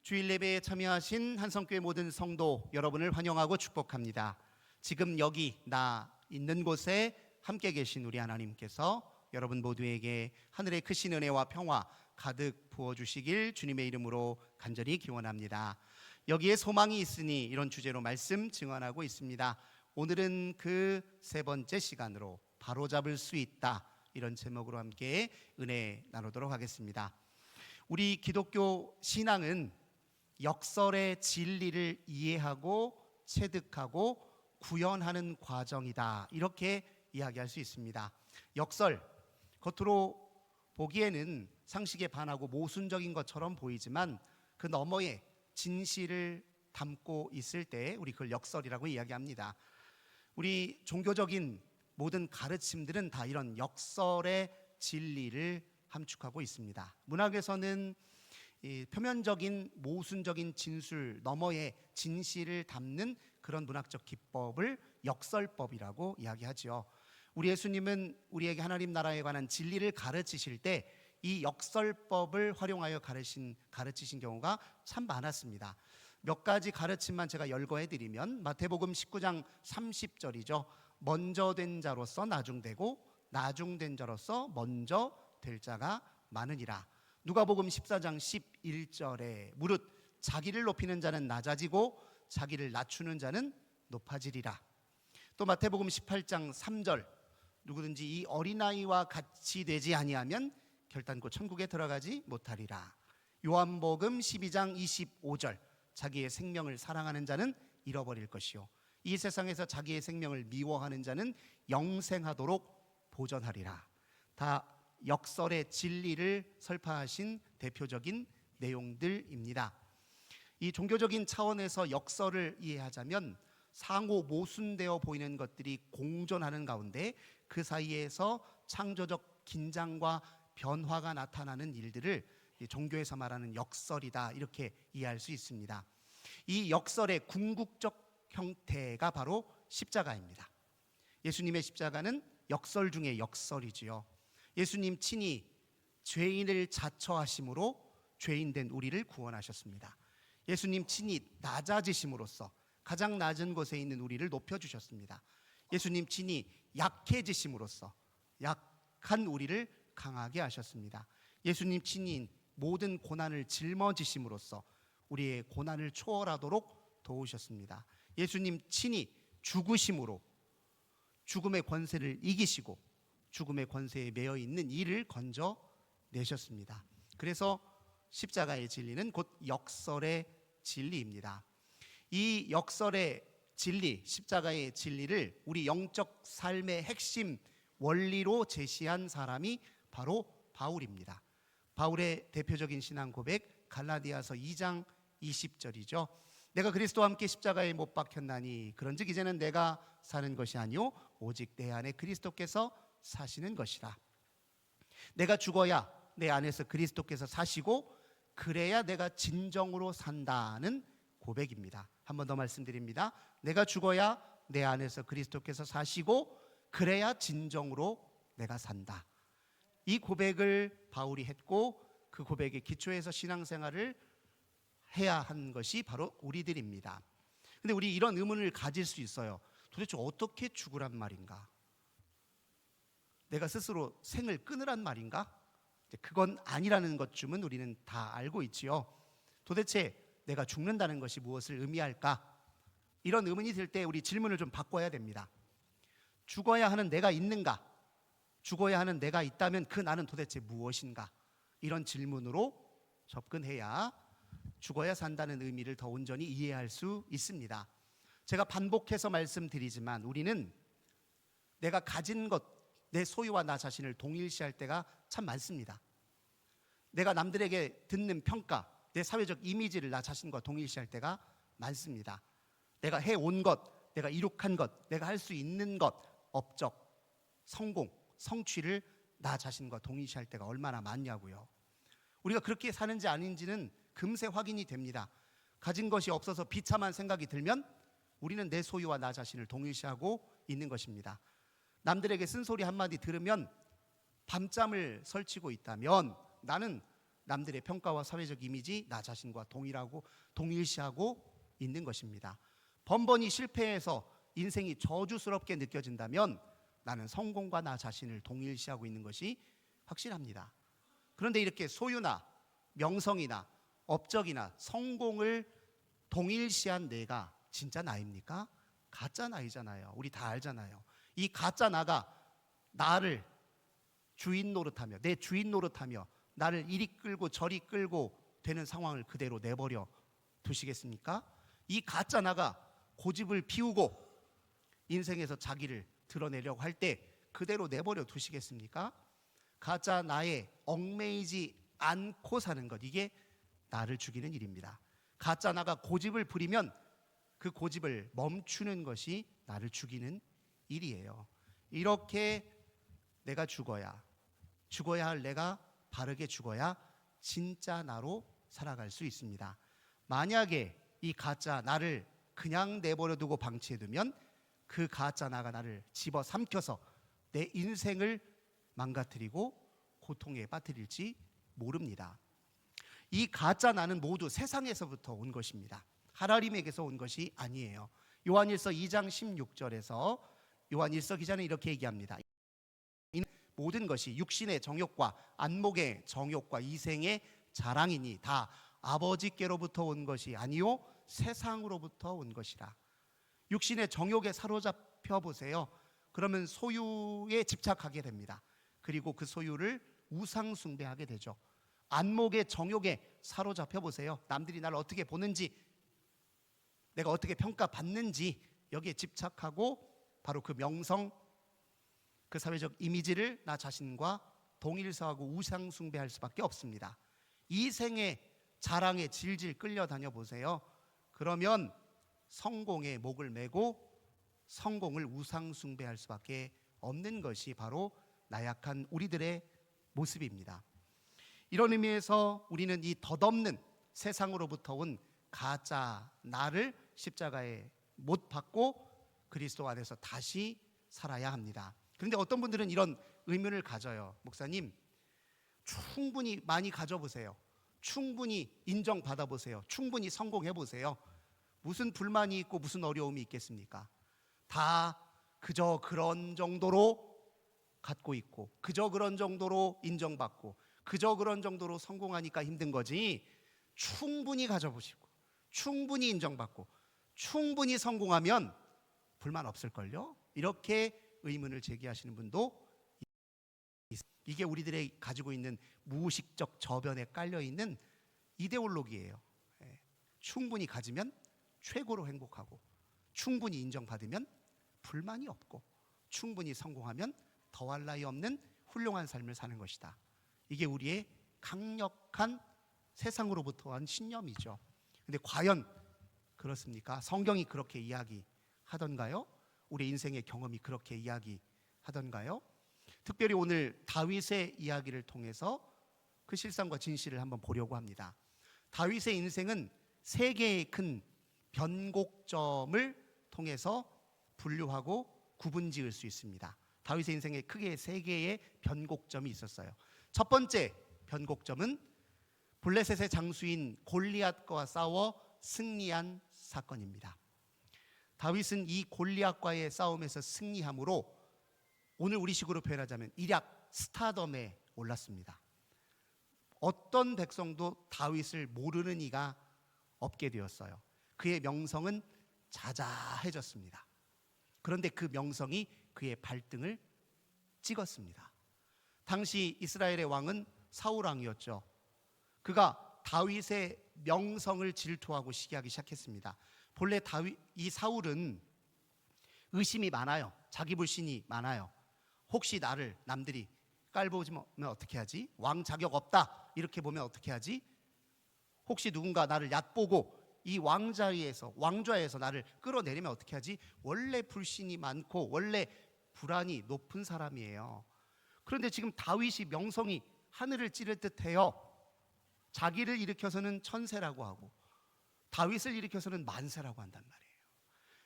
주일 예배에 참여하신 한성교회 모든 성도 여러분을 환영하고 축복합니다. 지금 여기 나 있는 곳에 함께 계신 우리 하나님께서 여러분 모두에게 하늘의 크신 은혜와 평화 가득 부어주시길 주님의 이름으로 간절히 기원합니다. 여기에 소망이 있으니 이런 주제로 말씀 증언하고 있습니다. 오늘은 그 세 번째 시간으로 바로잡을 수 있다, 이런 제목으로 함께 은혜 나누도록 하겠습니다. 우리 기독교 신앙은 역설의 진리를 이해하고 체득하고 구현하는 과정이다, 이렇게 이야기할 수 있습니다. 역설, 겉으로 보기에는 상식에 반하고 모순적인 것처럼 보이지만 그 너머에 진실을 담고 있을 때 우리 그걸 역설이라고 이야기합니다. 우리 종교적인 모든 가르침들은 다 이런 역설의 진리를 함축하고 있습니다. 문학에서는 표면적인 모순적인 진술 너머에 진실을 담는 그런 문학적 기법을 역설법이라고 이야기하죠. 우리 예수님은 우리에게 하나님 나라에 관한 진리를 가르치실 때 이 역설법을 활용하여 가르치신 경우가 참 많았습니다. 몇 가지 가르침만 제가 열거해 드리면, 마태복음 19장 30절이죠. 먼저 된 자로서 나중되고 나중된 자로서 먼저 될 자가 많으니라. 누가복음 14장 11절에 무릇 자기를 높이는 자는 낮아지고 자기를 낮추는 자는 높아지리라. 또 마태복음 18장 3절, 누구든지 이 어린아이와 같이 되지 아니하면 결단코 천국에 들어가지 못하리라. 요한복음 12장 25절, 자기의 생명을 사랑하는 자는 잃어버릴 것이요 이 세상에서 자기의 생명을 미워하는 자는 영생하도록 보전하리라. 다 역설의 진리를 설파하신 대표적인 내용들입니다. 이 종교적인 차원에서 역설을 이해하자면 상호 모순되어 보이는 것들이 공존하는 가운데 그 사이에서 창조적 긴장과 변화가 나타나는 일들을 종교에서 말하는 역설이다, 이렇게 이해할 수 있습니다. 이 역설의 궁극적 형태가 바로 십자가입니다. 예수님의 십자가는 역설 중에 역설이지요. 예수님 친히 죄인을 자처하심으로 죄인된 우리를 구원하셨습니다. 예수님 친히 낮아지심으로써 가장 낮은 곳에 있는 우리를 높여주셨습니다. 예수님 친히 약해지심으로써 약한 우리를 강하게 하셨습니다. 예수님 친히 모든 고난을 짊어지심으로써 우리의 고난을 초월하도록 도우셨습니다. 예수님 친히 죽으심으로 죽음의 권세를 이기시고 죽음의 권세에 매여 있는 이를 건져내셨습니다. 그래서 십자가의 진리는 곧 역설의 진리입니다. 이 역설의 진리, 십자가의 진리를 우리 영적 삶의 핵심 원리로 제시한 사람이 바로 바울입니다. 바울의 대표적인 신앙 고백, 갈라디아서 2장 20절이죠. 내가 그리스도와 함께 십자가에 못 박혔나니 그런즉 이제는 내가 사는 것이 아니요 오직 내 안에 그리스도께서 사시는 것이라. 내가 죽어야 내 안에서 그리스도께서 사시고 그래야 내가 진정으로 산다는 고백입니다. 한 번 더 말씀드립니다. 내가 죽어야 내 안에서 그리스도께서 사시고 그래야 진정으로 내가 산다. 이 고백을 바울이 했고 그 고백에 기초해서 신앙생활을 해야 한 것이 바로 우리들입니다. 근데 우리 이런 의문을 가질 수 있어요. 도대체 어떻게 죽으란 말인가? 내가 스스로 생을 끊으란 말인가? 그건 아니라는 것쯤은 우리는 다 알고 있지요. 도대체 내가 죽는다는 것이 무엇을 의미할까? 이런 의문이 들 때 우리 질문을 좀 바꿔야 됩니다. 죽어야 하는 내가 있는가? 죽어야 하는 내가 있다면 그 나는 도대체 무엇인가? 이런 질문으로 접근해야 죽어야 산다는 의미를 더 온전히 이해할 수 있습니다. 제가 반복해서 말씀드리지만 우리는 내가 가진 것, 내 소유와 나 자신을 동일시할 때가 참 많습니다. 내가 남들에게 듣는 평가, 내 사회적 이미지를 나 자신과 동일시할 때가 많습니다. 내가 해온 것, 내가 이룩한 것, 내가 할 수 있는 것, 업적, 성공, 성취를 나 자신과 동일시할 때가 얼마나 많냐고요. 우리가 그렇게 사는지 아닌지는 금세 확인이 됩니다. 가진 것이 없어서 비참한 생각이 들면 우리는 내 소유와 나 자신을 동일시하고 있는 것입니다. 남들에게 쓴소리 한마디 들으면 밤잠을 설치고 있다면 나는 남들의 평가와 사회적 이미지 나 자신과 동일시하고 있는 것입니다. 번번이 실패해서 인생이 저주스럽게 느껴진다면 나는 성공과 나 자신을 동일시하고 있는 것이 확실합니다. 그런데 이렇게 소유나 명성이나 업적이나 성공을 동일시한 내가 진짜 나입니까? 가짜 나이잖아요. 우리 다 알잖아요. 이 가짜 나가 나를 주인 노릇하며, 내 주인 노릇하며 나를 이리 끌고 저리 끌고 되는 상황을 그대로 내버려 두시겠습니까? 이 가짜 나가 고집을 피우고 인생에서 자기를 드러내려고 할 때 그대로 내버려 두시겠습니까? 가짜 나에 얽매이지 않고 사는 것, 이게 나를 죽이는 일입니다. 가짜 나가 고집을 부리면 그 고집을 멈추는 것이 나를 죽이는 일이에요. 이렇게 내가 죽어야 할 내가 바르게 죽어야 진짜 나로 살아갈 수 있습니다. 만약에 이 가짜 나를 그냥 내버려 두고 방치해 두면 그 가짜 나가 나를 집어삼켜서 내 인생을 망가뜨리고 고통에 빠뜨릴지 모릅니다. 이 가짜 나는 모두 세상에서부터 온 것입니다. 하나님에게서 온 것이 아니에요. 요한일서 2장 16절에서 요한일서 기자는 이렇게 얘기합니다. 모든 것이 육신의 정욕과 안목의 정욕과 이생의 자랑이니 다 아버지께로부터 온 것이 아니요 세상으로부터 온 것이라. 육신의 정욕에 사로잡혀 보세요. 그러면 소유에 집착하게 됩니다. 그리고 그 소유를 우상 숭배하게 되죠. 안목의 정욕에 사로잡혀 보세요. 남들이 나를 어떻게 보는지, 내가 어떻게 평가받는지 여기에 집착하고 바로 그 명성, 그 사회적 이미지를 나 자신과 동일시하고 우상 숭배할 수밖에 없습니다. 이생의 자랑에 질질 끌려다녀 보세요. 그러면 성공에 목을 매고 성공을 우상 숭배할 수밖에 없는 것이 바로 나약한 우리들의 모습입니다. 이런 의미에서 우리는 이 덧없는 세상으로부터 온 가짜 나를 십자가에 못 박고 그리스도 안에서 다시 살아야 합니다. 그런데 어떤 분들은 이런 의문을 가져요. 목사님, 충분히 많이 가져보세요. 충분히 인정받아 보세요. 충분히 성공해 보세요. 무슨 불만이 있고 무슨 어려움이 있겠습니까? 다 그저 그런 정도로 갖고 있고, 그저 그런 정도로 인정받고, 그저 그런 정도로 성공하니까 힘든 거지, 충분히 가져보시고 충분히 인정받고 충분히 성공하면 불만 없을걸요? 이렇게 의문을 제기하시는 분도 있습니다. 이게 우리들의 가지고 있는 무의식적 저변에 깔려있는 이데올로기예요. 충분히 가지면 최고로 행복하고, 충분히 인정받으면 불만이 없고, 충분히 성공하면 더할 나위 없는 훌륭한 삶을 사는 것이다. 이게 우리의 강력한 세상으로부터 온 신념이죠. 근데 과연 그렇습니까? 성경이 그렇게 이야기하던가요? 우리 인생의 경험이 그렇게 이야기하던가요? 특별히 오늘 다윗의 이야기를 통해서 그 실상과 진실을 한번 보려고 합니다. 다윗의 인생은 세 개의 큰 변곡점을 통해서 분류하고 구분 지을 수 있습니다. 다윗의 인생에 크게 세 개의 변곡점이 있었어요. 첫 번째 변곡점은 블레셋의 장수인 골리앗과 싸워 승리한 사건입니다. 다윗은 이 골리앗과의 싸움에서 승리함으로 오늘 우리식으로 표현하자면 일약 스타덤에 올랐습니다. 어떤 백성도 다윗을 모르는 이가 없게 되었어요. 그의 명성은 자자해졌습니다. 그런데 그 명성이 그의 발등을 찍었습니다. 당시 이스라엘의 왕은 사울 왕이었죠. 그가 다윗의 명성을 질투하고 시기하기 시작했습니다. 본래 이 사울은 의심이 많아요. 자기 불신이 많아요. 혹시 나를 남들이 깔보면 어떻게 하지? 왕 자격 없다 이렇게 보면 어떻게 하지? 혹시 누군가 나를 얕보고 이 왕좌에서 나를 끌어내리면 어떻게 하지? 원래 불신이 많고 원래 불안이 높은 사람이에요. 그런데 지금 다윗이 명성이 하늘을 찌를 듯해요. 자기를 일으켜서는 천세라고 하고 다윗을 일으켜서는 만세라고 한단 말이에요.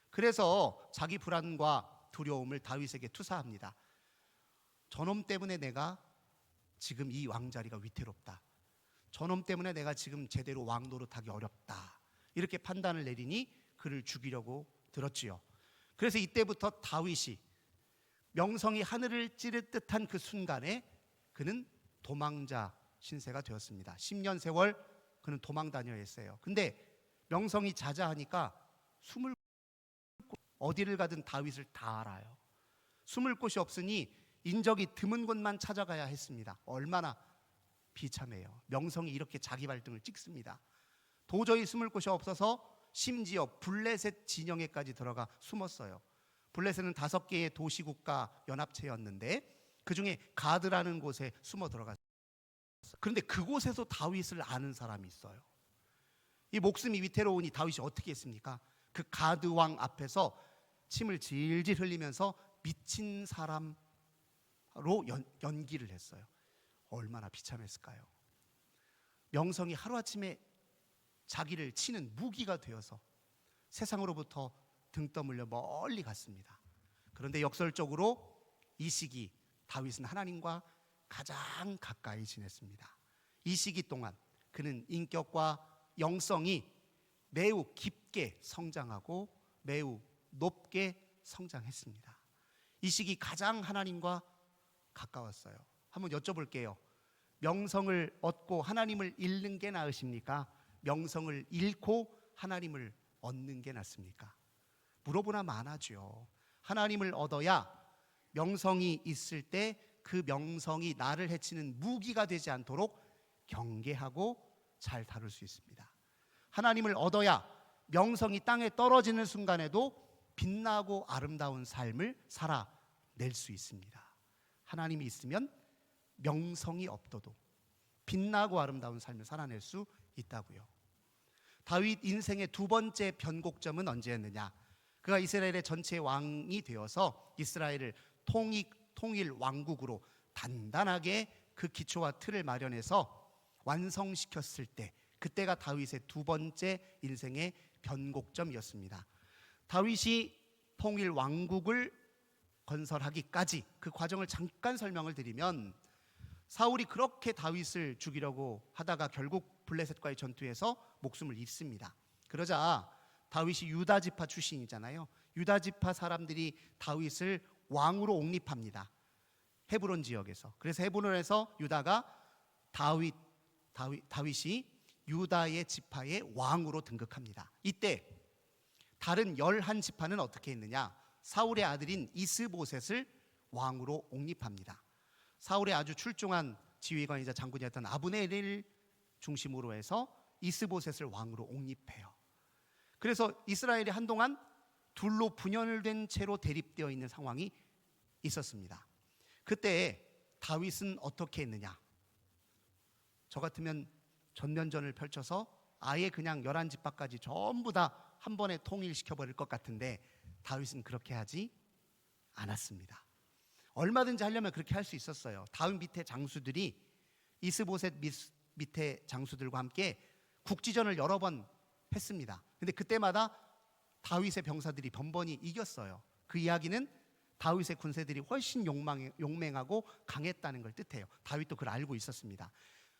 그래서 자기 불안과 두려움을 다윗에게 투사합니다. 저놈 때문에 내가 지금 이 왕자리가 위태롭다. 저놈 때문에 내가 지금 제대로 왕 노릇하기 어렵다, 이렇게 판단을 내리니 그를 죽이려고 들었지요. 그래서 이때부터 다윗이 명성이 하늘을 찌를 듯한 그 순간에 그는 도망자 신세가 되었습니다. 10년 세월 그는 도망 다녀야 했어요. 근데 명성이 자자하니까 숨을 어디를 가든 다윗을 다 알아요. 숨을 곳이 없으니 인적이 드문 곳만 찾아가야 했습니다. 얼마나 비참해요. 명성이 이렇게 자기 발등을 찍습니다. 도저히 숨을 곳이 없어서 심지어 블레셋 진영에까지 들어가 숨었어요. 블레셋은 5개의 도시국가 연합체였는데 그 중에 가드라는 곳에 숨어 들어갔어요. 그런데 그곳에서 다윗을 아는 사람이 있어요. 이 목숨이 위태로우니 다윗이 어떻게 했습니까? 그 가드 왕 앞에서 침을 질질 흘리면서 미친 사람으로 연기를 했어요. 얼마나 비참했을까요? 명성이 하루아침에 자기를 치는 무기가 되어서 세상으로부터 등 떠물려 멀리 갔습니다. 그런데 역설적으로 이 시기 다윗은 하나님과 가장 가까이 지냈습니다. 이 시기 동안 그는 인격과 영성이 매우 깊게 성장하고 매우 높게 성장했습니다. 이 시기 가장 하나님과 가까웠어요. 한번 여쭤볼게요. 명성을 얻고 하나님을 잃는 게 나으십니까? 명성을 잃고 하나님을 얻는 게 낫습니까? 물어보나 마나죠. 하나님을 얻어야 명성이 있을 때 그 명성이 나를 해치는 무기가 되지 않도록 경계하고 잘 다룰 수 있습니다. 하나님을 얻어야 명성이 땅에 떨어지는 순간에도 빛나고 아름다운 삶을 살아낼 수 있습니다. 하나님이 있으면 명성이 없어도 빛나고 아름다운 삶을 살아낼 수 있다고요. 다윗 인생의 두 번째 변곡점은 언제였느냐? 그가 이스라엘의 전체 왕이 되어서 이스라엘을 통일 왕국으로 단단하게 그 기초와 틀을 마련해서 완성시켰을 때, 그때가 다윗의 두 번째 인생의 변곡점이었습니다. 다윗이 통일 왕국을 건설하기까지 그 과정을 잠깐 설명을 드리면, 사울이 그렇게 다윗을 죽이려고 하다가 결국 블레셋과의 전투에서 목숨을 잃습니다. 그러자 다윗이 유다 지파 출신이잖아요. 유다 지파 사람들이 다윗을 왕으로 옹립합니다. 헤브론 지역에서. 그래서 헤브론에서 유다가 다윗이 유다의 지파의 왕으로 등극합니다. 이때 다른 11지파는 어떻게 했느냐? 사울의 아들인 이스보셋을 왕으로 옹립합니다. 사울의 아주 출중한 지휘관이자 장군이었던 아브넬을 중심으로 해서 이스보셋을 왕으로 옹립해요. 그래서 이스라엘이 한동안 둘로 분열된 채로 대립되어 있는 상황이 있었습니다. 그때 다윗은 어떻게 했느냐? 저 같으면 전면전을 펼쳐서 아예 그냥 11지파까지 전부 다 한 번에 통일시켜버릴 것 같은데 다윗은 그렇게 하지 않았습니다. 얼마든지 하려면 그렇게 할 수 있었어요. 다윗 밑에 장수들이 이스보셋 밑에 장수들과 함께 국지전을 여러 번 했습니다. 근데 그때마다 다윗의 병사들이 번번이 이겼어요. 그 이야기는 다윗의 군세들이 훨씬 용맹하고 강했다는 걸 뜻해요. 다윗도 그걸 알고 있었습니다.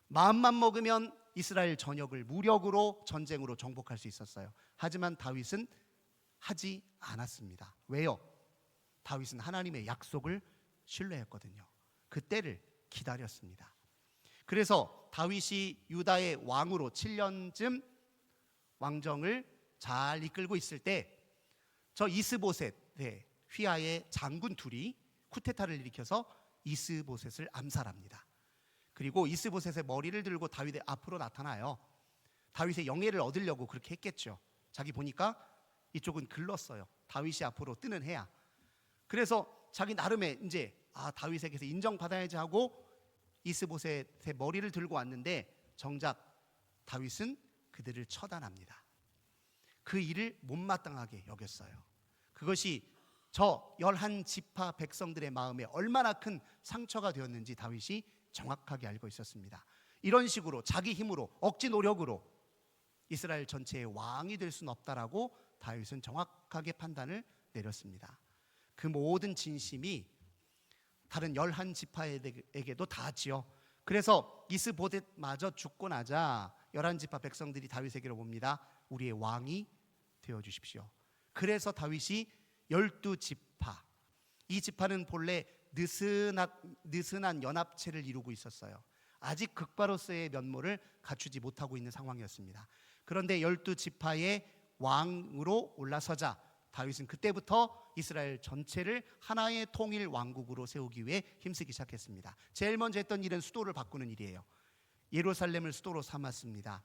마음만 먹으면 이스라엘 전역을 무력으로 전쟁으로 정복할 수 있었어요. 하지만 다윗은 하지 않았습니다. 왜요? 다윗은 하나님의 약속을 신뢰했거든요. 그때를 기다렸습니다. 그래서 다윗이 유다의 왕으로 7년쯤 왕정을 잘 이끌고 있을 때 저 이스보셋의 휘하의 장군 둘이 쿠데타를 일으켜서 이스보셋을 암살합니다. 그리고 이스보셋의 머리를 들고 다윗의 앞으로 나타나요. 다윗의 영예를 얻으려고 그렇게 했겠죠. 자기 보니까 이쪽은 글렀어요. 다윗이 앞으로 뜨는 해야. 그래서 자기 나름의 이제 다윗에게서 인정받아야지 하고 이스보셋의 머리를 들고 왔는데 정작 다윗은 그들을 처단합니다. 그 일을 못마땅하게 여겼어요. 그것이 저 11지파 백성들의 마음에 얼마나 큰 상처가 되었는지 다윗이 정확하게 알고 있었습니다. 이런 식으로 자기 힘으로 억지 노력으로 이스라엘 전체의 왕이 될 수는 없다라고 다윗은 정확하게 판단을 내렸습니다. 그 모든 진심이 다른 11지파에게도 닿았지요. 그래서 이스보셋마저 죽고 나자 11지파 백성들이 다윗에게로 옵니다. 우리의 왕이 되어 주십시오. 그래서 다윗이 12지파, 이 지파는 본래 느슨한 연합체를 이루고 있었어요. 아직 극바로스의 면모를 갖추지 못하고 있는 상황이었습니다. 그런데 12지파의 왕으로 올라서자 다윗은 그때부터 이스라엘 전체를 하나의 통일 왕국으로 세우기 위해 힘쓰기 시작했습니다. 제일 먼저 했던 일은 수도를 바꾸는 일이에요. 예루살렘을 수도로 삼았습니다.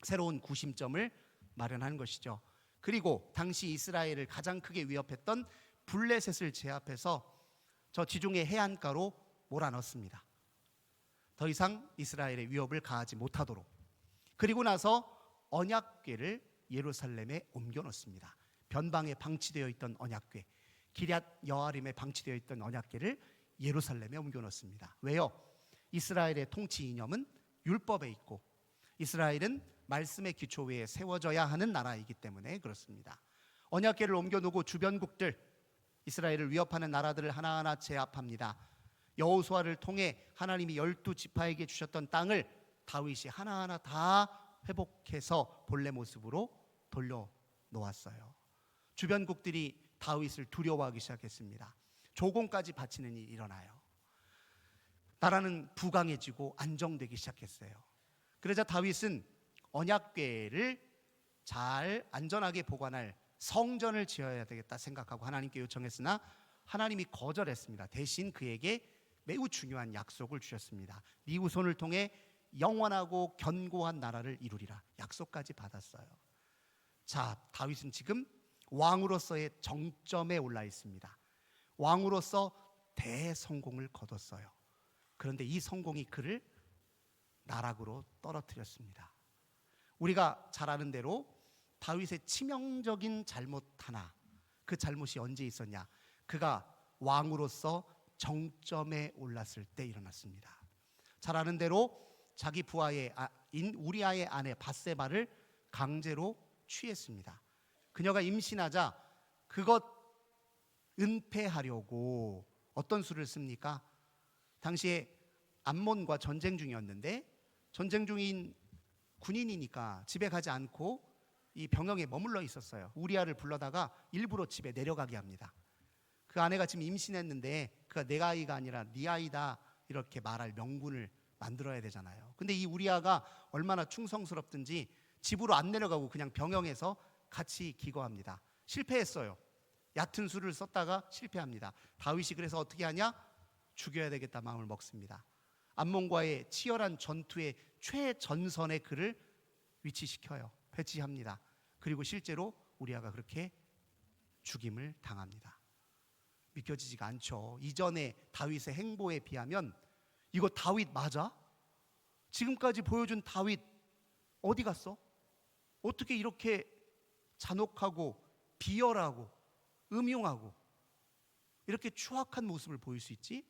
새로운 구심점을 마련한 것이죠. 그리고 당시 이스라엘을 가장 크게 위협했던 블레셋을 제압해서 저 지중해 해안가로 몰아넣습니다. 더 이상 이스라엘의 위협을 가하지 못하도록. 그리고 나서 언약궤를 예루살렘에 옮겨 놓습니다. 변방에 방치되어 있던 언약궤, 기럇 여아림에 방치되어 있던 언약궤를 예루살렘에 옮겨 놓습니다. 왜요? 이스라엘의 통치 이념은 율법에 있고 이스라엘은 말씀의 기초 위에 세워져야 하는 나라이기 때문에 그렇습니다. 언약궤를 옮겨 놓고 주변국들, 이스라엘을 위협하는 나라들을 하나하나 제압합니다. 여호수아를 통해 하나님이 12지파에게 주셨던 땅을 다윗이 하나하나 다 회복해서 본래 모습으로 돌려놓았어요. 주변국들이 다윗을 두려워하기 시작했습니다. 조공까지 바치는 일이 일어나요. 나라는 부강해지고 안정되기 시작했어요. 그러자 다윗은 언약궤를 잘 안전하게 보관할 성전을 지어야 되겠다 생각하고 하나님께 요청했으나 하나님이 거절했습니다. 대신 그에게 매우 중요한 약속을 주셨습니다. 네 후손을 통해 영원하고 견고한 나라를 이루리라 약속까지 받았어요. 자, 다윗은 지금 왕으로서의 정점에 올라 있습니다. 왕으로서 대성공을 거뒀어요. 그런데 이 성공이 그를 나락으로 떨어뜨렸습니다. 우리가 잘 아는 대로 다윗의 치명적인 잘못 하나, 그 잘못이 언제 있었냐? 그가 왕으로서 정점에 올랐을 때 일어났습니다. 잘 아는 대로 자기 부하인 우리아의 아내 밧세바를 강제로 취했습니다. 그녀가 임신하자 그것 은폐하려고 어떤 수를 씁니까? 당시에 암몬과 전쟁 중이었는데 전쟁 중인 군인이니까 집에 가지 않고 이 병영에 머물러 있었어요. 우리아를 불러다가 일부러 집에 내려가게 합니다. 그 아내가 지금 임신했는데 그가 내 아이가 아니라 네 아이다 이렇게 말할 명분을 만들어야 되잖아요. 근데 이 우리아가 얼마나 충성스럽든지 집으로 안 내려가고 그냥 병영에서 같이 기거합니다. 실패했어요. 얕은 수를 썼다가 실패합니다. 다윗이 그래서 어떻게 하냐? 죽여야 되겠다 마음을 먹습니다. 암몬과의 치열한 전투의 최전선에 그를 위치시켜요. 배치합니다. 그리고 실제로 우리아가 그렇게 죽임을 당합니다. 믿겨지지가 않죠. 이전에 다윗의 행보에 비하면 이거 다윗 맞아? 지금까지 보여준 다윗 어디 갔어? 어떻게 이렇게 잔혹하고 비열하고 음흉하고 이렇게 추악한 모습을 보일 수 있지?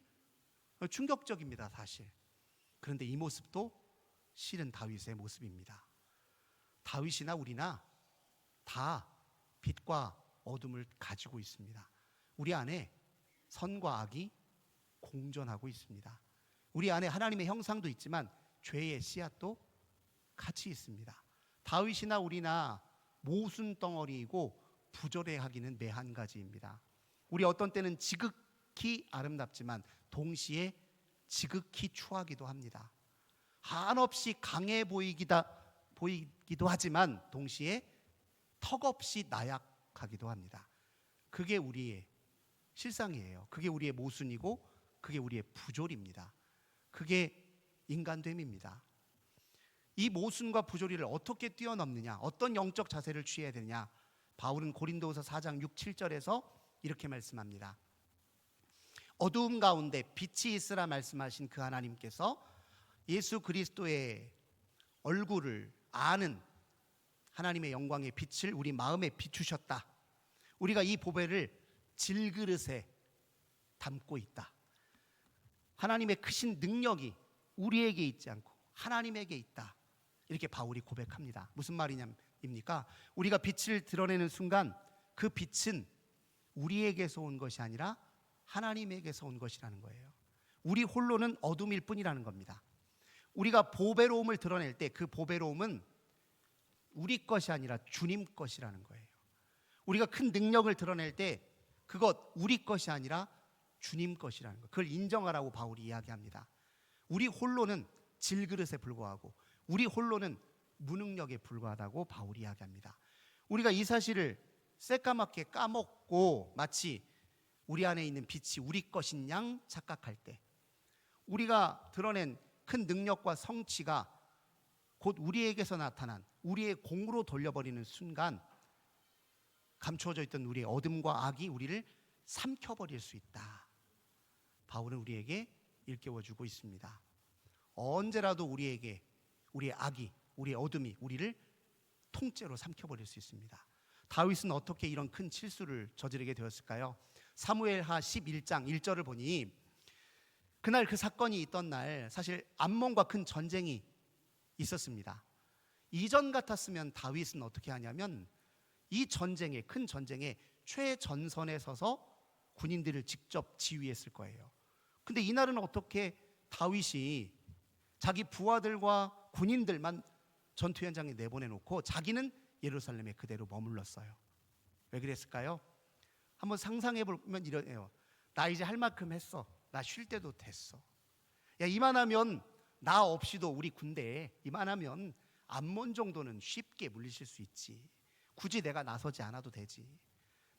충격적입니다, 사실. 그런데 이 모습도 실은 다윗의 모습입니다. 다윗이나 우리나 다 빛과 어둠을 가지고 있습니다. 우리 안에 선과 악이 공존하고 있습니다. 우리 안에 하나님의 형상도 있지만 죄의 씨앗도 같이 있습니다. 다윗이나 우리나 모순 덩어리이고 부조리하기는 매 한 가지입니다. 우리 어떤 때는 지극히 아름답지만 동시에 지극히 추하기도 합니다. 한없이 강해 보이기도 하지만 동시에 턱없이 나약하기도 합니다. 그게 우리의 실상이에요. 그게 우리의 모순이고 그게 우리의 부조리입니다. 그게 인간됨입니다. 이 모순과 부조리를 어떻게 뛰어넘느냐, 어떤 영적 자세를 취해야 되느냐, 바울은 고린도후서 4장 6, 7절에서 이렇게 말씀합니다. 어두움 가운데 빛이 있으라 말씀하신 그 하나님께서 예수 그리스도의 얼굴을 아는 하나님의 영광의 빛을 우리 마음에 비추셨다. 우리가 이 보배를 질그릇에 담고 있다. 하나님의 크신 능력이 우리에게 있지 않고 하나님에게 있다. 이렇게 바울이 고백합니다. 무슨 말이냐입니까? 우리가 빛을 드러내는 순간 그 빛은 우리에게서 온 것이 아니라 하나님에게서 온 것이라는 거예요. 우리 홀로는 어둠일 뿐이라는 겁니다. 우리가 보배로움을 드러낼 때 그 보배로움은 우리 것이 아니라 주님 것이라는 거예요. 우리가 큰 능력을 드러낼 때 그것 우리 것이 아니라 주님 것이라는 거, 그걸 인정하라고 바울이 이야기합니다. 우리 홀로는 질그릇에 불과하고 우리 홀로는 무능력에 불과하다고 바울이 이야기합니다. 우리가 이 사실을 새까맣게 까먹고 마치 우리 안에 있는 빛이 우리 것인 양 착각할 때, 우리가 드러낸 큰 능력과 성취가 곧 우리에게서 나타난 우리의 공으로 돌려버리는 순간 감추어져 있던 우리의 어둠과 악이 우리를 삼켜버릴 수 있다. 바울은 우리에게 일깨워주고 있습니다. 언제라도 우리에게 우리의 악이, 우리의 어둠이 우리를 통째로 삼켜버릴 수 있습니다. 다윗은 어떻게 이런 큰 실수를 저지르게 되었을까요? 사무엘하 11장 1절을 보니 그날 그 사건이 있던 날 사실 암몬과 큰 전쟁이 있었습니다. 이전 같았으면 다윗은 어떻게 하냐면 이 전쟁에, 큰 전쟁에 최전선에 서서 군인들을 직접 지휘했을 거예요. 근데 이날은 어떻게 다윗이 자기 부하들과 군인들만 전투 현장에 내보내놓고 자기는 예루살렘에 그대로 머물렀어요. 왜 그랬을까요? 한번 상상해 보면 이러네요. 나 이제 할 만큼 했어. 나 쉴 때도 됐어. 야, 이만하면 나 없이도 우리 군대에 이만하면 암몬 정도는 쉽게 물리칠 수 있지. 굳이 내가 나서지 않아도 되지.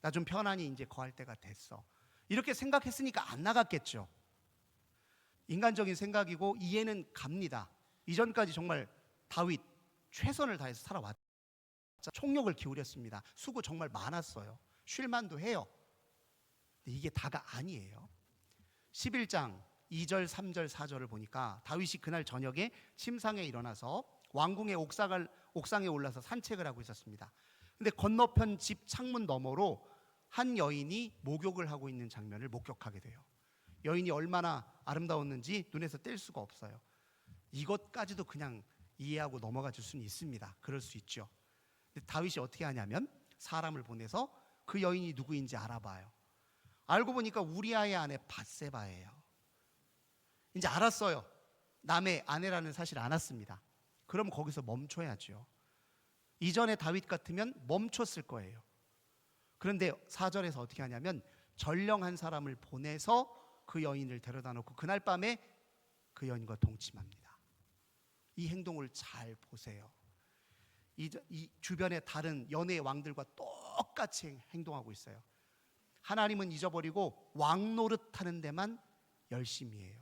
나 좀 편안히 이제 거할 때가 됐어. 이렇게 생각했으니까 안 나갔겠죠. 인간적인 생각이고 이해는 갑니다. 이전까지 정말 다윗 최선을 다해서 살아왔죠. 총력을 기울였습니다. 수고 정말 많았어요. 쉴만도 해요. 근데 이게 다가 아니에요. 11장 2절, 3절, 4절을 보니까 다윗이 그날 저녁에 침상에 일어나서 왕궁의 옥상에 올라서 산책을 하고 있었습니다. 근데 건너편 집 창문 너머로 한 여인이 목욕을 하고 있는 장면을 목격하게 돼요. 여인이 얼마나 아름다웠는지 눈에서 뗄 수가 없어요. 이것까지도 그냥 이해하고 넘어가 줄 수는 있습니다. 그럴 수 있죠. 근데 다윗이 어떻게 하냐면 사람을 보내서 그 여인이 누구인지 알아봐요. 알고 보니까 우리아의 아내 밧세바예요. 이제 알았어요. 남의 아내라는 사실 알았습니다. 그럼 거기서 멈춰야죠. 이전에 다윗 같으면 멈췄을 거예요. 그런데 4절에서 어떻게 하냐면 전령한 사람을 보내서 그 여인을 데려다 놓고 그날 밤에 그 여인과 동침합니다. 이 행동을 잘 보세요. 이 주변의 다른 연애 왕들과 똑같이 행동하고 있어요. 하나님은 잊어버리고 왕 노릇하는 데만 열심히 해요.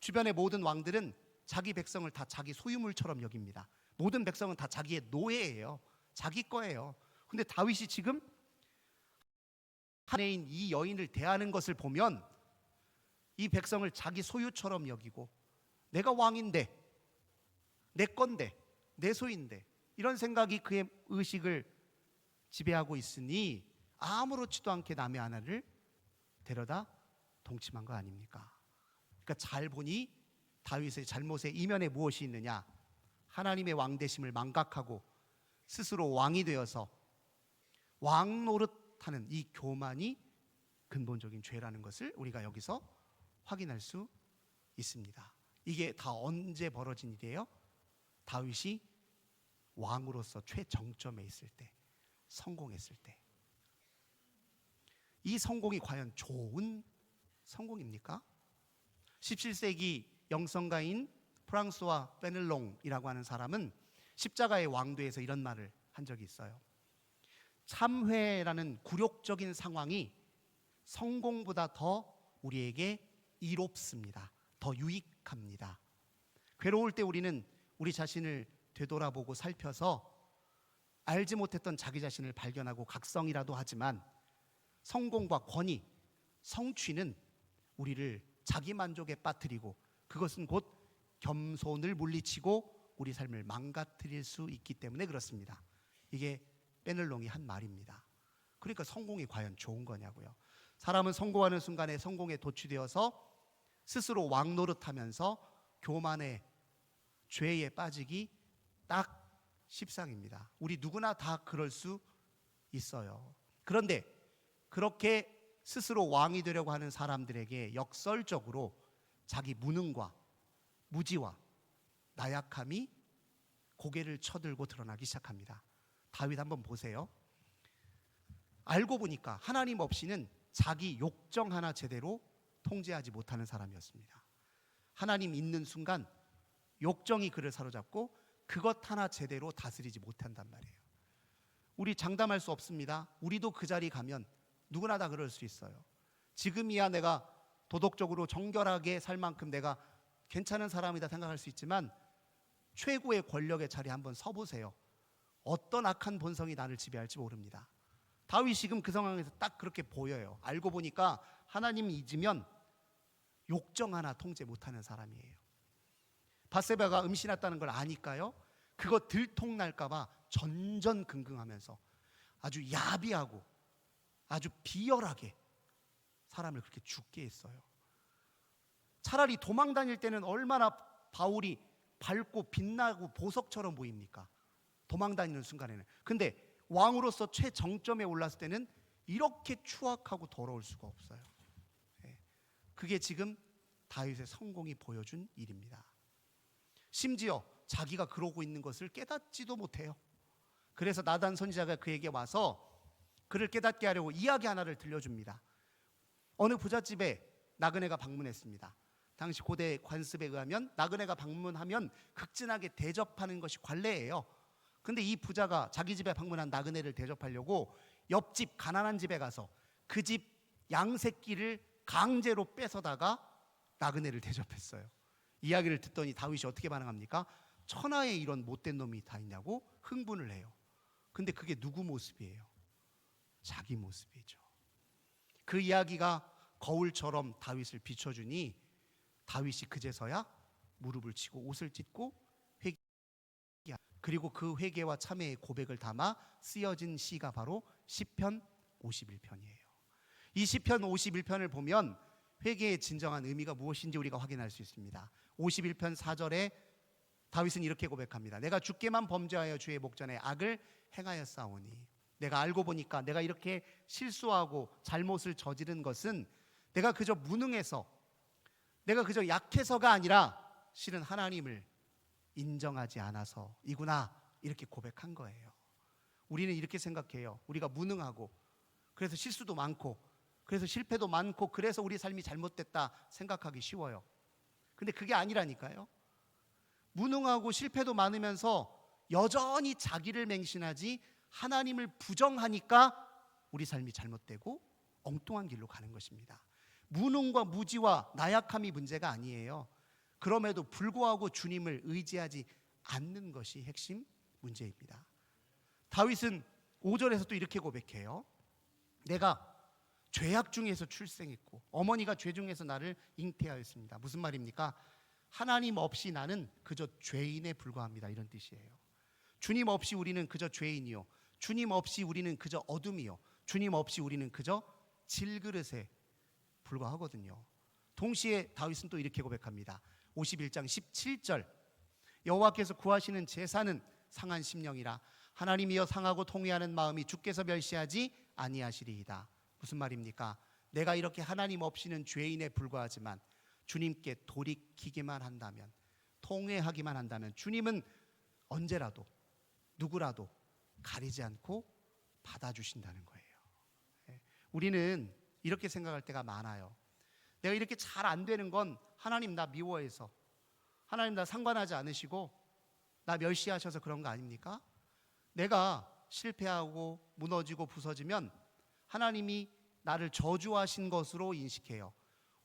주변의 모든 왕들은 자기 백성을 다 자기 소유물처럼 여깁니다. 모든 백성은 다 자기의 노예예요. 자기 거예요. 근데 다윗이 지금 아내인 이 여인을 대하는 것을 보면 이 백성을 자기 소유처럼 여기고 내가 왕인데, 내 건데, 내 소유인데 이런 생각이 그의 의식을 지배하고 있으니 아무렇지도 않게 남의 아내를 데려다 동침한 거 아닙니까? 그러니까 잘 보니 다윗의 잘못의 이면에 무엇이 있느냐? 하나님의 왕되심을 망각하고 스스로 왕이 되어서 왕 노릇하는 이 교만이 근본적인 죄라는 것을 우리가 여기서 확인할 수 있습니다. 이게 다 언제 벌어진 일이에요? 다윗이 왕으로서 최정점에 있을 때, 성공했을 때. 이 성공이 과연 좋은 성공입니까? 17세기 영성가인 프랑스와 페넬롱이라고 하는 사람은 십자가의 왕도에서 이런 말을 한 적이 있어요. 참회라는 굴욕적인 상황이 성공보다 더 우리에게 이롭습니다. 더 유익합니다. 괴로울 때 우리는 우리 자신을 되돌아보고 살펴서 알지 못했던 자기 자신을 발견하고 각성이라도 하지만 성공과 권위, 성취는 우리를 자기 만족에 빠뜨리고 그것은 곧 겸손을 물리치고 우리 삶을 망가뜨릴 수 있기 때문에 그렇습니다. 이게 페넬롱이 한 말입니다. 그러니까 성공이 과연 좋은 거냐고요. 사람은 성공하는 순간에 성공에 도취되어서 스스로 왕 노릇하면서 교만의 죄에 빠지기 딱 십상입니다. 우리 누구나 다 그럴 수 있어요. 그런데 그렇게 스스로 왕이 되려고 하는 사람들에게 역설적으로 자기 무능과 무지와 나약함이 고개를 쳐들고 드러나기 시작합니다. 다윗 한번 보세요. 알고 보니까 하나님 없이는 자기 욕정 하나 제대로 통제하지 못하는 사람이었습니다. 하나님 있는 순간 욕정이 그를 사로잡고 그것 하나 제대로 다스리지 못한단 말이에요. 우리 장담할 수 없습니다. 우리도 그 자리 가면 누구나 다 그럴 수 있어요. 지금이야 내가 도덕적으로 정결하게 살 만큼 내가 괜찮은 사람이다 생각할 수 있지만 최고의 권력의 자리에 한번 서보세요. 어떤 악한 본성이 나를 지배할지 모릅니다. 다윗이 지금 그 상황에서 딱 그렇게 보여요. 알고 보니까 하나님이 잊으면 욕정 하나 통제 못하는 사람이에요. 밧세바가 음신했다는 걸 아니까요, 그거 들통날까 봐 전전긍긍하면서 아주 야비하고 아주 비열하게 사람을 그렇게 죽게 했어요. 차라리 도망 다닐 때는 얼마나 바울이 밝고 빛나고 보석처럼 보입니까? 도망 다니는 순간에는. 근데 왕으로서 최정점에 올랐을 때는 이렇게 추악하고 더러울 수가 없어요. 그게 지금 다윗의 성공이 보여준 일입니다. 심지어 자기가 그러고 있는 것을 깨닫지도 못해요. 그래서 나단 선지자가 그에게 와서 그를 깨닫게 하려고 이야기 하나를 들려줍니다. 어느 부잣집에 나그네가 방문했습니다. 당시 고대 관습에 의하면 나그네가 방문하면 극진하게 대접하는 것이 관례예요. 근데 이 부자가 자기 집에 방문한 나그네를 대접하려고 옆집 가난한 집에 가서 그 집 양새끼를 강제로 뺏어다가 나그네를 대접했어요. 이야기를 듣더니 다윗이 어떻게 반응합니까? 천하에 이런 못된 놈이 다 있냐고 흥분을 해요. 근데 그게 누구 모습이에요? 자기 모습이죠. 그 이야기가 거울처럼 다윗을 비춰주니 다윗이 그제서야 무릎을 치고 옷을 찢고 회개, 그리고 그 회개와 참회의 고백을 담아 쓰여진 시가 바로 시편 51편이에요. 이 시편 51편을 보면 회개의 진정한 의미가 무엇인지 우리가 확인할 수 있습니다. 51편 4절에 다윗은 이렇게 고백합니다. 내가 주께만 범죄하여 주의 목전에 악을 행하였사오니. 내가 알고 보니까 내가 이렇게 실수하고 잘못을 저지른 것은 내가 그저 무능해서, 내가 그저 약해서가 아니라 실은 하나님을 인정하지 않아서이구나, 이렇게 고백한 거예요. 우리는 이렇게 생각해요. 우리가 무능하고 그래서 실수도 많고 그래서 실패도 많고 그래서 우리 삶이 잘못됐다 생각하기 쉬워요. 근데 그게 아니라니까요. 무능하고 실패도 많으면서 여전히 자기를 맹신하지 하나님을 부정하니까 우리 삶이 잘못되고 엉뚱한 길로 가는 것입니다. 무능과 무지와 나약함이 문제가 아니에요. 그럼에도 불구하고 주님을 의지하지 않는 것이 핵심 문제입니다. 다윗은 5절에서 또 이렇게 고백해요. 내가 죄악 중에서 출생했고 어머니가 죄 중에서 나를 잉태하였습니다. 무슨 말입니까? 하나님 없이 나는 그저 죄인에 불과합니다, 이런 뜻이에요. 주님 없이 우리는 그저 죄인이요, 주님 없이 우리는 그저 어둠이요, 주님 없이 우리는 그저 질그릇에 불과하거든요. 동시에 다윗은 또 이렇게 고백합니다. 51장 17절 여호와께서 구하시는 제사는 상한 심령이라 하나님이여 상하고 통회하는 마음이 주께서 멸시하지 아니하시리이다. 무슨 말입니까? 내가 이렇게 하나님 없이는 죄인에 불과하지만 주님께 돌이키기만 한다면, 통회하기만 한다면 주님은 언제라도 누구라도 가리지 않고 받아주신다는 거예요. 우리는 이렇게 생각할 때가 많아요. 내가 이렇게 잘 안 되는 건 하나님 나 미워해서, 하나님 나 상관하지 않으시고 나 멸시하셔서 그런 거 아닙니까? 내가 실패하고 무너지고 부서지면 하나님이 나를 저주하신 것으로 인식해요.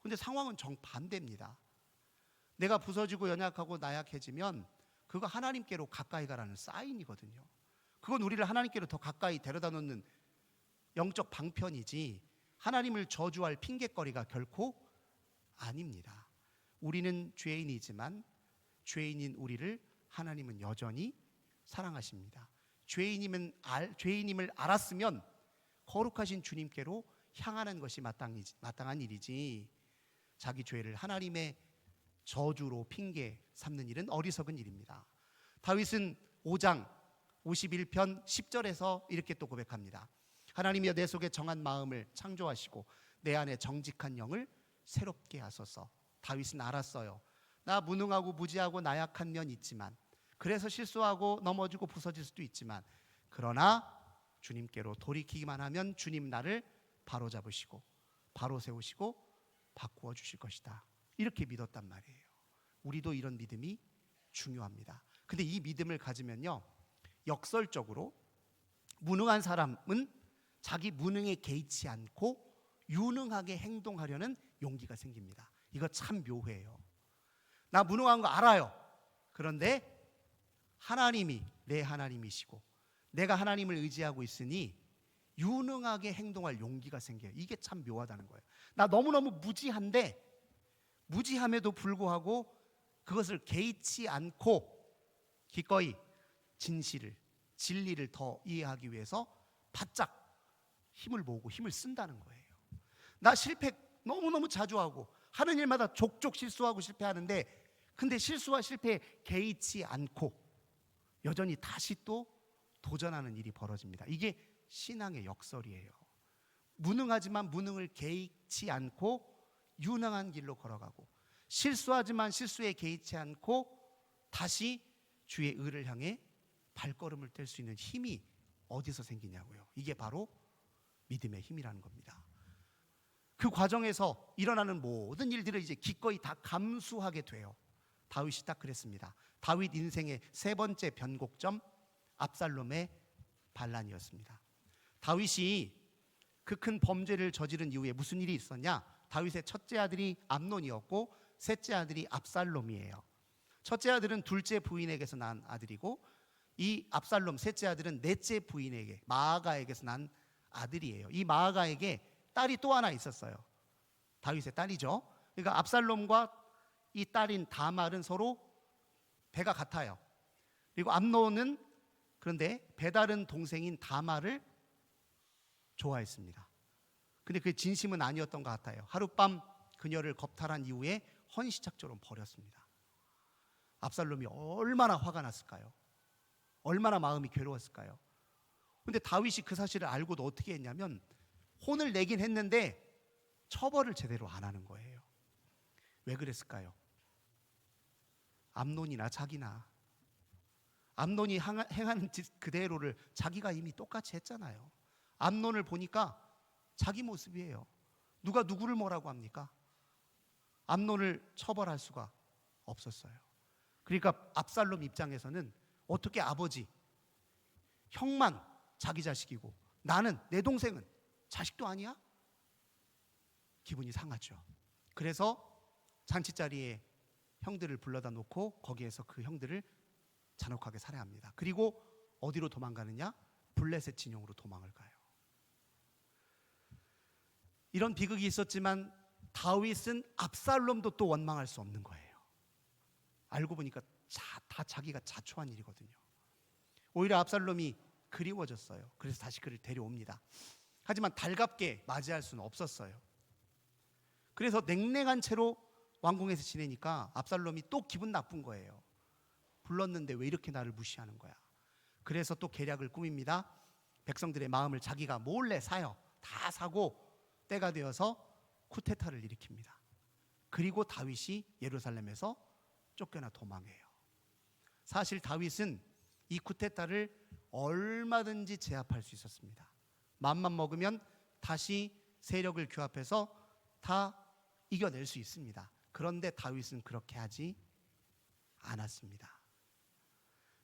근데 상황은 정반대입니다. 내가 부서지고 연약하고 나약해지면 그거 하나님께로 가까이 가라는 사인이거든요. 그건 우리를 하나님께로 더 가까이 데려다 놓는 영적 방편이지 하나님을 저주할 핑곗거리가 결코 아닙니다. 우리는 죄인이지만 죄인인 우리를 하나님은 여전히 사랑하십니다. 죄인임을 알았으면 거룩하신 주님께로 향하는 것이 마땅한 일이지 자기 죄를 하나님의 저주로 핑계 삼는 일은 어리석은 일입니다. 다윗은 5장 51편 10절에서 이렇게 또 고백합니다. 하나님이여 내 속에 정한 마음을 창조하시고 내 안에 정직한 영을 새롭게 하소서. 다윗은 알았어요. 나 무능하고 무지하고 나약한 면 있지만, 그래서 실수하고 넘어지고 부서질 수도 있지만, 그러나 주님께로 돌이키기만 하면 주님 나를 바로잡으시고 바로 세우시고 바꾸어 주실 것이다. 이렇게 믿었단 말이에요. 우리도 이런 믿음이 중요합니다. 근데 이 믿음을 가지면요, 역설적으로 무능한 사람은 자기 무능에 개의치 않고 유능하게 행동하려는 용기가 생깁니다. 이거 참 묘해요. 나 무능한 거 알아요. 그런데 하나님이 내 하나님이시고 내가 하나님을 의지하고 있으니 유능하게 행동할 용기가 생겨요. 이게 참 묘하다는 거예요. 나 너무너무 무지한데, 무지함에도 불구하고 그것을 개의치 않고 기꺼이 진리를 더 이해하기 위해서 바짝 힘을 모으고 힘을 쓴다는 거예요. 나 실패 너무너무 자주 하고 하는 일마다 족족 실수하고 실패하는데, 근데 실수와 실패에 개의치 않고 여전히 다시 또 도전하는 일이 벌어집니다. 이게 신앙의 역설이에요. 무능하지만 무능을 개의치 않고 유능한 길로 걸어가고, 실수하지만 실수에 개의치 않고 다시 주의 의를 향해 발걸음을 뗄 수 있는 힘이 어디서 생기냐고요. 이게 바로 믿음의 힘이라는 겁니다. 그 과정에서 일어나는 모든 일들을 이제 기꺼이 다 감수하게 돼요. 다윗이 딱 그랬습니다. 다윗 인생의 세 번째 변곡점, 압살롬의 반란이었습니다. 다윗이 그 큰 범죄를 저지른 이후에 무슨 일이 있었냐? 다윗의 첫째 아들이 암논이었고 셋째 아들이 압살롬이에요. 첫째 아들은 둘째 부인에게서 난 아들이고, 이 압살롬 셋째 아들은 넷째 부인에게, 마아가에게서 난 아들이에요. 이 마아가에게 딸이 또 하나 있었어요. 다윗의 딸이죠. 그러니까 압살롬과 이 딸인 다말은 서로 배가 같아요. 그리고 암논은 그런데 배다른 동생인 다말을 좋아했습니다. 근데 그게 진심은 아니었던 것 같아요. 하룻밤 그녀를 겁탈한 이후에 헌시작처럼 버렸습니다. 압살롬이 얼마나 화가 났을까요? 얼마나 마음이 괴로웠을까요? 근데 다윗이 그 사실을 알고도 어떻게 했냐면, 혼을 내긴 했는데 처벌을 제대로 안 하는 거예요. 왜 그랬을까요? 암논이나 자기나, 암논이 행하는 짓 그대로를 자기가 이미 똑같이 했잖아요. 암논을 보니까 자기 모습이에요. 누가 누구를 뭐라고 합니까? 암논을 처벌할 수가 없었어요. 그러니까 압살롬 입장에서는 어떻게 아버지, 형만 자기 자식이고 나는, 내 동생은 자식도 아니야? 기분이 상하죠. 그래서 잔치자리에 형들을 불러다 놓고 거기에서 그 형들을 잔혹하게 살해합니다. 그리고 어디로 도망가느냐? 블레셋 진영으로 도망을 가요. 이런 비극이 있었지만 다윗은 압살롬도 또 원망할 수 없는 거예요. 알고 보니까 다 자기가 자초한 일이거든요. 오히려 압살롬이 그리워졌어요. 그래서 다시 그를 데려옵니다. 하지만 달갑게 맞이할 수는 없었어요. 그래서 냉랭한 채로 왕궁에서 지내니까 압살롬이 또 기분 나쁜 거예요. 불렀는데 왜 이렇게 나를 무시하는 거야? 그래서 또 계략을 꾸밉니다. 백성들의 마음을 자기가 몰래 사요. 다 사고 때가 되어서 쿠데타를 일으킵니다. 그리고 다윗이 예루살렘에서 쫓겨나 도망해요. 사실 다윗은 이 쿠데타를 얼마든지 제압할 수 있었습니다. 맘만 먹으면 다시 세력을 규합해서 다 이겨낼 수 있습니다. 그런데 다윗은 그렇게 하지 않았습니다.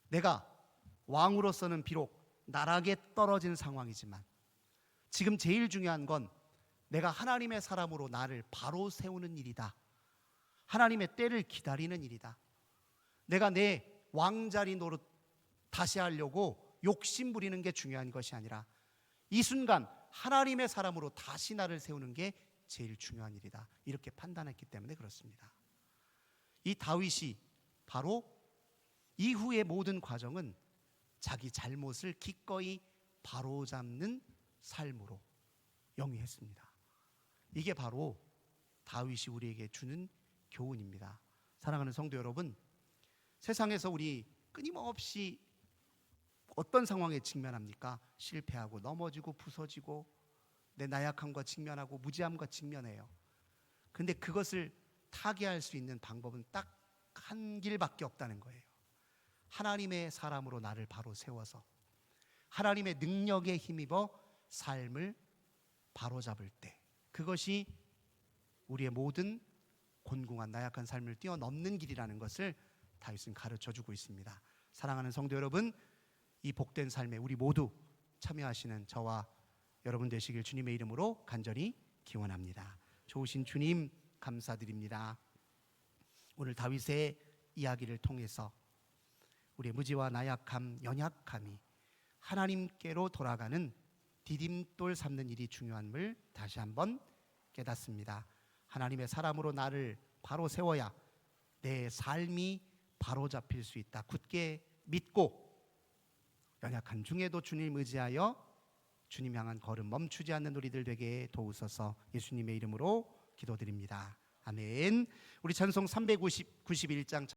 내가 왕으로서는 비록 나락에 떨어진 상황이지만 지금 제일 중요한 건 내가 하나님의 사람으로 나를 바로 세우는 일이다. 하나님의 때를 기다리는 일이다. 내가 내 왕자리 노릇 다시 하려고 욕심 부리는 게 중요한 것이 아니라 이 순간 하나님의 사람으로 다시 나를 세우는 게 제일 중요한 일이다. 이렇게 판단했기 때문에 그렇습니다. 이 다윗이 바로 이후의 모든 과정은 자기 잘못을 기꺼이 바로잡는 삶으로 영위했습니다. 이게 바로 다윗이 우리에게 주는 교훈입니다. 사랑하는 성도 여러분, 세상에서 우리 끊임없이 어떤 상황에 직면합니까? 실패하고 넘어지고 부서지고 내 나약함과 직면하고 무지함과 직면해요. 근데 그것을 타개할 수 있는 방법은 딱 한 길밖에 없다는 거예요. 하나님의 사람으로 나를 바로 세워서 하나님의 능력에 힘입어 삶을 바로잡을 때, 그것이 우리의 모든 곤궁한 나약한 삶을 뛰어넘는 길이라는 것을 다윗은 가르쳐주고 있습니다. 사랑하는 성도 여러분, 이 복된 삶에 우리 모두 참여하시는 저와 여러분 되시길 주님의 이름으로 간절히 기원합니다. 좋으신 주님 감사드립니다. 오늘 다윗의 이야기를 통해서 우리의 무지와 나약함, 연약함이 하나님께로 돌아가는 디딤돌 삼는 일이 중요함을 다시 한번 깨닫습니다. 하나님의 사람으로 나를 바로 세워야 내 삶이 바로 잡힐 수 있다. 굳게 믿고 연약한 중에도 주님 의지하여 주님 향한 걸음 멈추지 않는 우리들 되게 도우소서. 예수님의 이름으로 기도드립니다. 아멘. 우리 찬송 391장